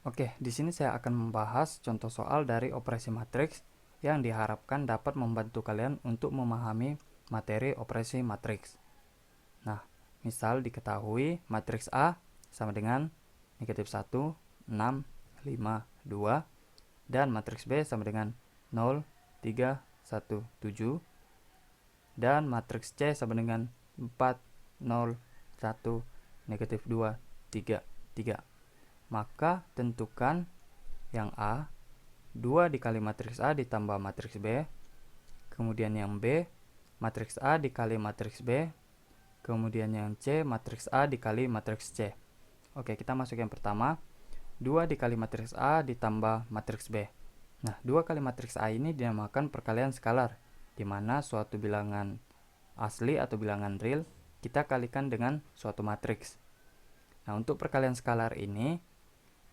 Oke, di sini saya akan membahas contoh soal dari operasi matriks yang diharapkan dapat membantu kalian untuk memahami materi operasi matriks. Nah, misal diketahui matriks A sama dengan negatif 1, 6, 5, 2, dan matriks B sama dengan 0, 3, 1, 7, dan matriks C sama dengan 4, 0, 1, negatif 2, 3, 3. Maka tentukan yang A, 2 dikali matriks A ditambah matriks B, kemudian yang B, matriks A dikali matriks B, kemudian yang C, matriks A dikali matriks C. Oke, kita masuk yang pertama, 2 dikali matriks A ditambah matriks B. Nah, 2 kali matriks A ini dinamakan perkalian skalar, di mana suatu bilangan asli atau bilangan real kita kalikan dengan suatu matriks. Nah, untuk perkalian skalar ini,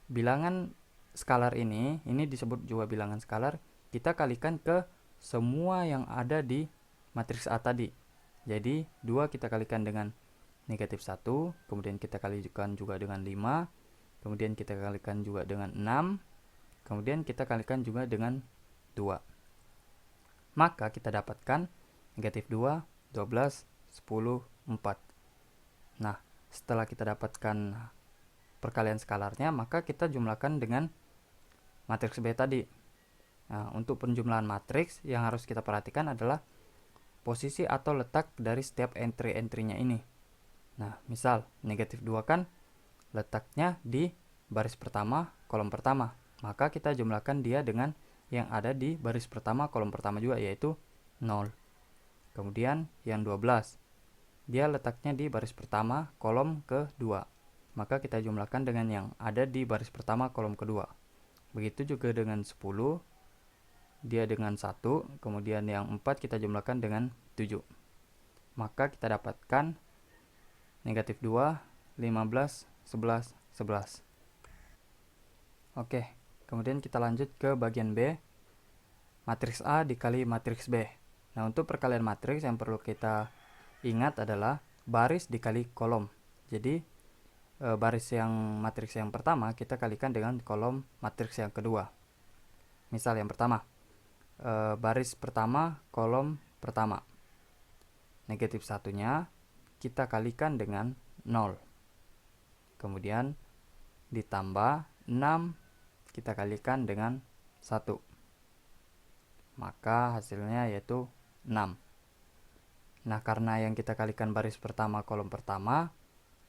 bilangan skalar ini disebut juga bilangan skalar, kita kalikan ke semua yang ada di matriks A tadi. Jadi 2 kita kalikan dengan negatif 1, kemudian kita kalikan juga dengan 5, kemudian kita kalikan juga dengan 6, kemudian kita kalikan juga dengan 2. Maka kita dapatkan negatif 2, 12, 10, 4. Nah, setelah kita dapatkan perkalian skalarnya, maka kita jumlahkan dengan matriks B tadi. Nah, untuk penjumlahan matriks yang harus kita perhatikan adalah posisi atau letak dari setiap entry-entrynya ini. Nah, misal negatif 2 kan letaknya di baris pertama, kolom pertama. Maka kita jumlahkan dia dengan yang ada di baris pertama, kolom pertama juga, yaitu 0. Kemudian yang 12, dia letaknya di baris pertama, kolom kedua. Maka kita jumlahkan dengan yang ada di baris pertama, kolom kedua. Begitu juga dengan 10, dia dengan 1, kemudian yang 4 kita jumlahkan dengan 7. Maka kita dapatkan negatif 2, 15, 11, 11. Oke, kemudian kita lanjut ke bagian B, matriks A dikali matriks B. Nah, untuk perkalian matriks yang perlu kita ingat adalah baris dikali kolom. Jadi baris yang matriks yang pertama kita kalikan dengan kolom matriks yang kedua. Misal yang pertama, baris pertama, kolom pertama, negatif satunya kita kalikan dengan 0, kemudian ditambah 6 kita kalikan dengan 1, maka hasilnya yaitu 6. Nah, karena yang kita kalikan baris pertama, kolom pertama,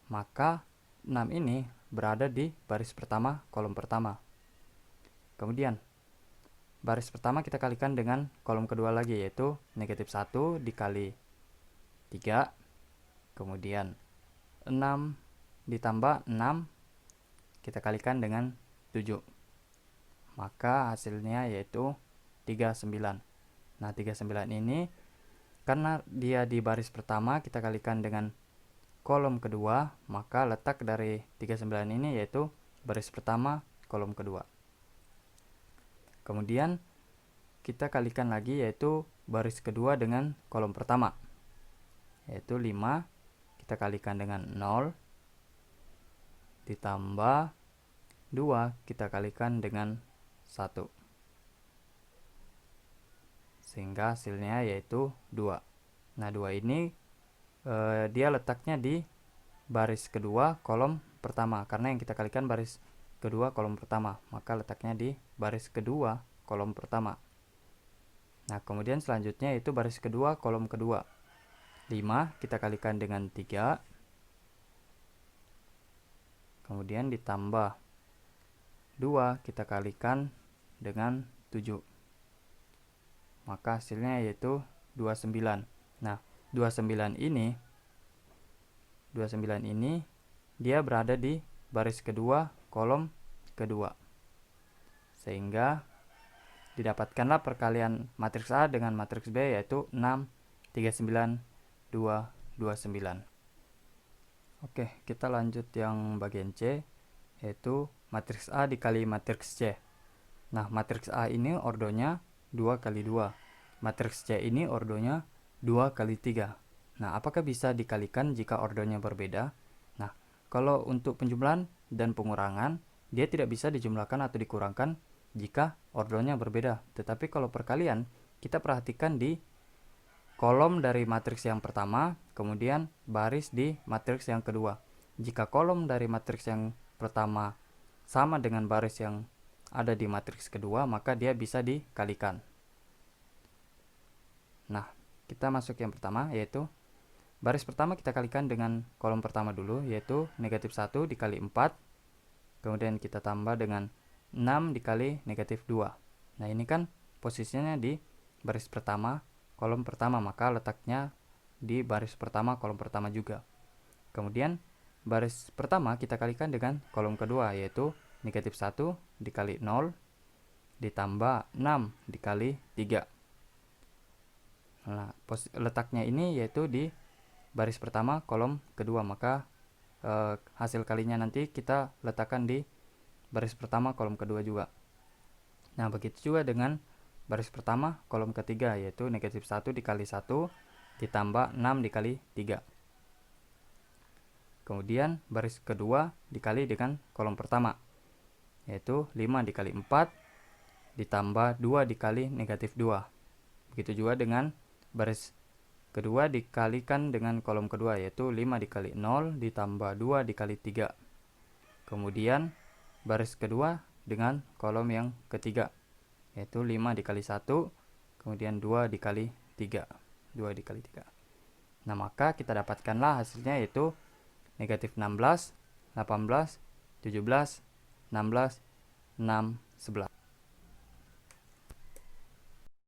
maka 6 ini berada di baris pertama, kolom pertama. Kemudian baris pertama kita kalikan dengan kolom kedua lagi, yaitu negatif 1 dikali 3, kemudian 6 ditambah 6 kita kalikan dengan 7, maka hasilnya yaitu 39. Nah, 39 ini karena dia di baris pertama kita kalikan dengan kolom kedua, maka letak dari 39 ini yaitu baris pertama, kolom kedua. Kemudian kita kalikan lagi, yaitu baris kedua dengan kolom pertama, yaitu 5 kita kalikan dengan 0 ditambah 2 kita kalikan dengan 1, sehingga hasilnya yaitu 2. Nah, 2 ini dia letaknya di baris kedua, kolom pertama, karena yang kita kalikan baris kedua, kolom pertama, maka letaknya di baris kedua, kolom pertama. Nah, kemudian selanjutnya itu baris kedua, kolom kedua, 5 kita kalikan dengan 3, kemudian ditambah 2 kita kalikan dengan 7, maka hasilnya yaitu 29. Nah, 29 ini dia berada di baris kedua, kolom kedua, sehingga didapatkanlah perkalian matriks A dengan matriks B, yaitu 6, 39, 2, 29. Oke, kita lanjut yang bagian C, yaitu matriks A dikali matriks C. Nah, matriks A ini ordonya 2 kali 2, matriks C ini ordonya 2 kali 3. Nah, apakah bisa dikalikan jika ordonya berbeda? Nah, kalau untuk penjumlahan dan pengurangan, dia tidak bisa dijumlahkan atau dikurangkan jika ordernya berbeda. Tetapi kalau perkalian, kita perhatikan di kolom dari matriks yang pertama, kemudian baris di matriks yang kedua. Jika kolom dari matriks yang pertama sama dengan baris yang ada di matriks kedua, maka dia bisa dikalikan. Nah, kita masuk yang pertama, yaitu baris pertama kita kalikan dengan kolom pertama dulu, yaitu negatif 1 dikali 4. Kemudian kita tambah dengan 6 dikali negatif 2. Nah, ini kan posisinya di baris pertama, kolom pertama, maka letaknya di baris pertama, kolom pertama juga. Kemudian baris pertama kita kalikan dengan kolom kedua, yaitu negatif 1 dikali 0 ditambah 6 dikali 3. Nah, letaknya ini yaitu di baris pertama, kolom kedua, maka hasil kalinya nanti kita letakkan di baris pertama, kolom kedua juga. Nah, begitu juga dengan baris pertama, kolom ketiga, yaitu negatif 1 dikali 1 ditambah 6 dikali 3. Kemudian baris kedua dikali dengan kolom pertama, yaitu 5 dikali 4 ditambah 2 dikali negatif 2. Begitu juga dengan baris kedua dikalikan dengan kolom kedua, yaitu 5 dikali 0 ditambah 2 dikali 3. Kemudian baris kedua dengan kolom yang ketiga, yaitu 5 dikali 1, kemudian 2 dikali 3. 2 dikali 3. Nah, maka kita dapatkanlah hasilnya, yaitu negatif 16, 18, 17, 16, 6, 11.